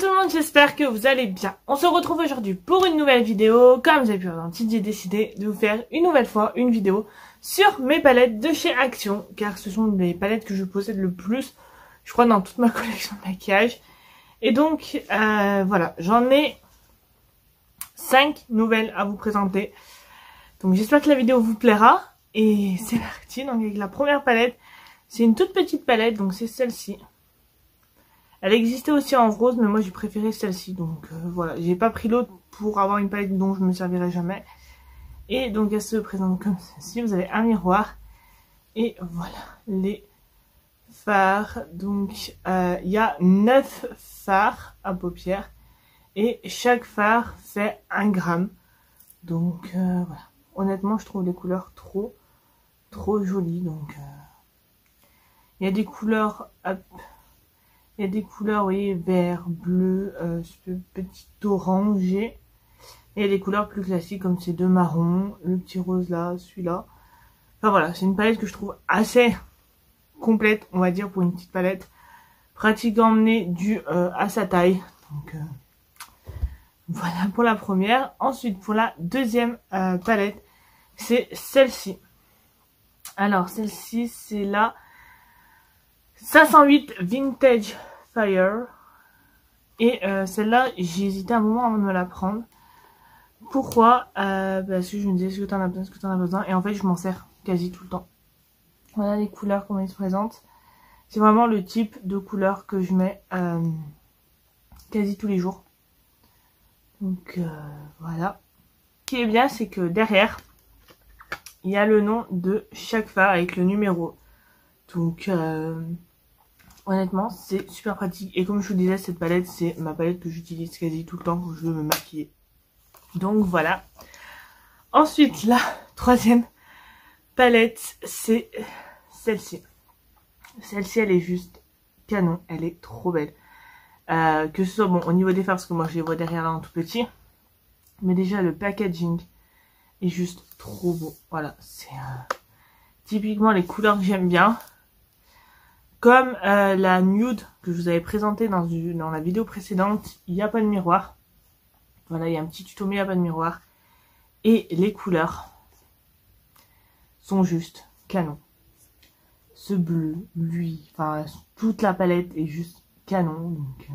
tout le monde, j'espère que vous allez bien. On se retrouve aujourd'hui pour une nouvelle vidéo. Comme vous avez pu voir dans le titre, j'ai décidé de vous faire une nouvelle fois une vidéo sur mes palettes de chez Action. Car ce sont les palettes que je possède le plus, je crois, dans toute ma collection de maquillage. Et donc, voilà, j'en ai 5 nouvelles à vous présenter. Donc j'espère que la vidéo vous plaira. Et c'est parti, donc avec la première palette, c'est une toute petite palette, donc c'est celle-ci. Elle existait aussi en rose, mais moi j'ai préféré celle-ci, donc voilà. J'ai pas pris l'autre pour avoir une palette dont je me servirai jamais. Et donc elle se présente comme ceci, vous avez un miroir. Et voilà, les fards. Donc il y a 9 fards à paupières. Et chaque fard fait 1 gramme. Donc voilà. Honnêtement, je trouve les couleurs trop jolies. Donc il y a des couleurs... Hop, il y a des couleurs, vous voyez, vert, bleu, petit orangé. Et il y a des couleurs plus classiques comme ces deux marrons, le petit rose là, celui-là. Enfin voilà, c'est une palette que je trouve assez complète, on va dire, pour une petite palette. Pratique à emmener à sa taille. Donc voilà pour la première. Ensuite, pour la deuxième palette, c'est celle-ci. Alors, celle-ci, c'est la 508 Vintage Fire. Et celle-là, j'ai hésité un moment avant de me la prendre. Pourquoi parce que je me disais, est-ce que t'en as besoin, est-ce que t'en as besoin. Et en fait, je m'en sers quasi tout le temps. Voilà les couleurs, comment elles se présentent. C'est vraiment le type de couleur que je mets quasi tous les jours. Donc voilà. Ce qui est bien, c'est que derrière, il y a le nom de chaque fard avec le numéro. Donc honnêtement, c'est super pratique. Et comme je vous disais, cette palette, c'est ma palette que j'utilise quasi tout le temps quand je veux me maquiller. Donc voilà. Ensuite, la troisième palette, c'est celle-ci. Celle-ci, elle est juste canon. Elle est trop belle. Que ce soit bon au niveau des fards, parce que moi je les vois derrière là en tout petit. Mais déjà, le packaging est juste trop beau. Voilà, c'est typiquement les couleurs que j'aime bien. Comme la nude que je vous avais présentée dans la vidéo précédente, il n'y a pas de miroir. Voilà, il y a un petit tuto mais il n'y a pas de miroir. Et les couleurs sont juste canon. Ce bleu, lui, enfin toute la palette est juste canon. Donc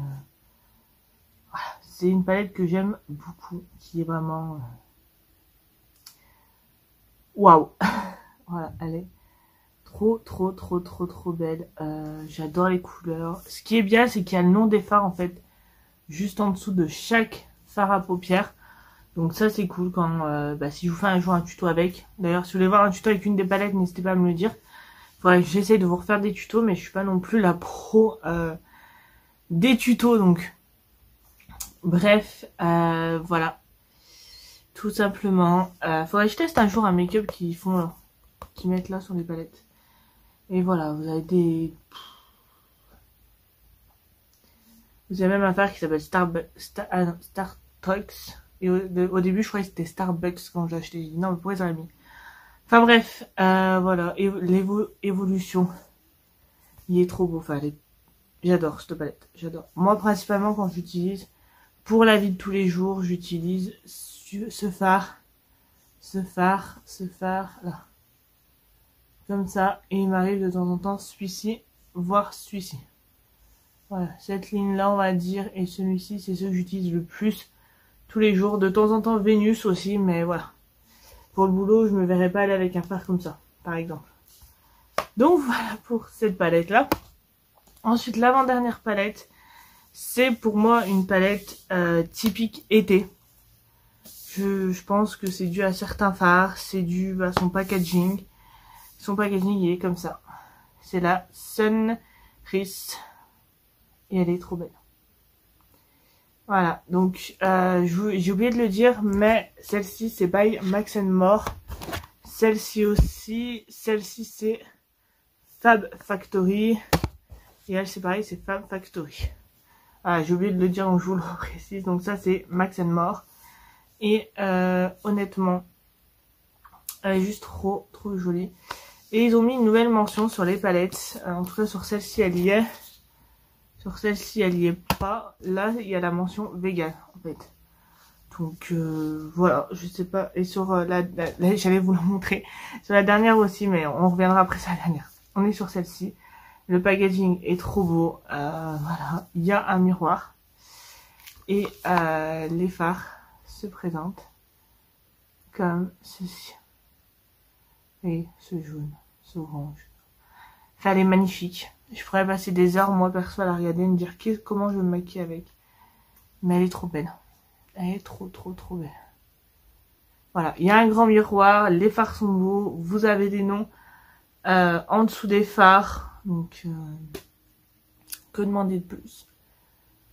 voilà, c'est une palette que j'aime beaucoup, qui est vraiment waouh. Voilà, elle est trop belle. J'adore les couleurs. Ce qui est bien, c'est qu'il y a le nom des fards en fait juste en dessous de chaque fard à paupières. Donc ça c'est cool quand si je vous fais un jour un tuto avec. D'ailleurs si vous voulez voir un tuto avec une des palettes, n'hésitez pas à me le dire. Faudrait que j'essaye de vous refaire des tutos, mais je suis pas non plus la pro des tutos, donc bref, voilà. Tout simplement. Faudrait que je teste un jour un make-up qui mettent là sur les palettes. Et voilà, vous avez même un fard qui s'appelle Starbucks. Et au début, je croyais que c'était Starbucks quand j'ai acheté. J'ai dit non, mais pourquoi ils en ont mis? Enfin bref, voilà. Et l'évolution, il est trop beau. Enfin, j'adore cette palette. J'adore. Moi, principalement, quand j'utilise pour la vie de tous les jours, j'utilise ce fard là. Comme ça, et il m'arrive de temps en temps celui-ci, voire celui-ci. Voilà, cette ligne-là, on va dire, et celui-ci, c'est ce que j'utilise le plus tous les jours. De temps en temps, Vénus aussi, mais voilà. Pour le boulot, je me verrais pas aller avec un fard comme ça, par exemple. Donc voilà pour cette palette-là. Ensuite, l'avant-dernière palette, c'est pour moi une palette typique été. Je pense que c'est dû à certains fards, c'est dû à son packaging. Son packaging, il est comme ça. C'est la Sunrise. Et elle est trop belle. Voilà, donc j'ai oublié de le dire, mais celle-ci c'est by Max & More. Celle-ci aussi, celle-ci c'est Fab Factory. Et elle c'est pareil, c'est Fab Factory. Ah, j'ai oublié de le dire, donc je vous le précise. Donc ça c'est Max & More. Et honnêtement, elle est juste trop jolie. Et ils ont mis une nouvelle mention sur les palettes. En tout cas sur celle-ci elle y est. Sur celle-ci, elle y est pas. Là, il y a la mention vegan, en fait. Donc, voilà, je sais pas. Et sur j'allais vous la montrer. Sur la dernière aussi, mais on reviendra après sur la dernière. On est sur celle-ci. Le packaging est trop beau. Voilà, il y a un miroir. Et les phares se présentent comme ceci. Et ce jaune, ce orange. Enfin, elle est magnifique. Je pourrais passer des heures, moi, perso, à la regarder et me dire comment je me maquille avec. Mais elle est trop belle. Elle est trop belle. Voilà, il y a un grand miroir, les phares sont beaux, vous avez des noms en dessous des phares. Donc, que demander de plus?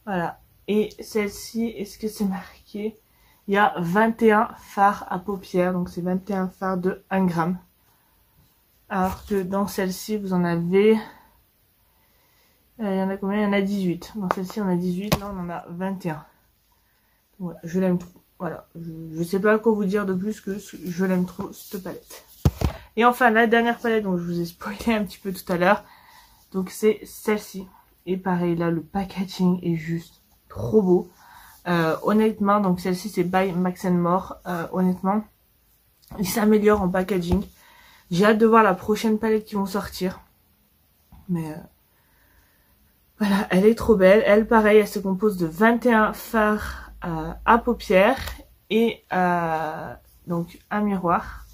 Voilà. Et celle-ci, est-ce que c'est marqué? Il y a 21 phares à paupières, donc c'est 21 phares de 1 gramme. Alors que dans celle-ci, vous en avez... il y en a combien? Il y en a 18. Dans celle-ci, on a 18. Là, on en a 21. Voilà, je l'aime trop. Voilà, je sais pas quoi vous dire de plus que je l'aime trop, cette palette. Et enfin, la dernière palette dont je vous ai spoilé un petit peu tout à l'heure. Donc, c'est celle-ci. Et pareil, là, le packaging est juste trop beau. Honnêtement, donc celle-ci, c'est by Max & More. Honnêtement, il s'améliore en packaging. J'ai hâte de voir la prochaine palette qui vont sortir. Mais... voilà, elle est trop belle. Elle, pareil, elle se compose de 21 phares à paupières et donc un miroir.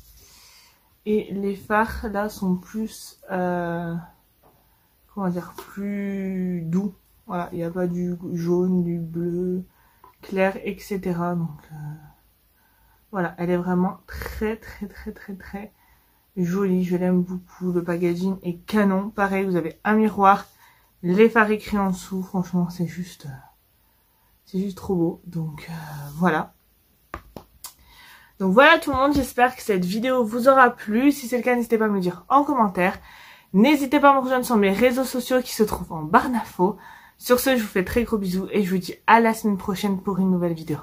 Et les phares, là, sont plus... comment dire, plus doux. Voilà, il n'y a pas du jaune, du bleu clair, etc. Donc, voilà, elle est vraiment très jolie. Je l'aime beaucoup. Le packaging est canon. Pareil, vous avez un miroir, les phares écrits en dessous. Franchement, c'est juste trop beau. Donc, voilà. Donc voilà tout le monde, j'espère que cette vidéo vous aura plu. Si c'est le cas, n'hésitez pas à me le dire en commentaire. N'hésitez pas à me rejoindre sur mes réseaux sociaux qui se trouvent en barre d'infos. Sur ce, je vous fais très gros bisous et je vous dis à la semaine prochaine pour une nouvelle vidéo.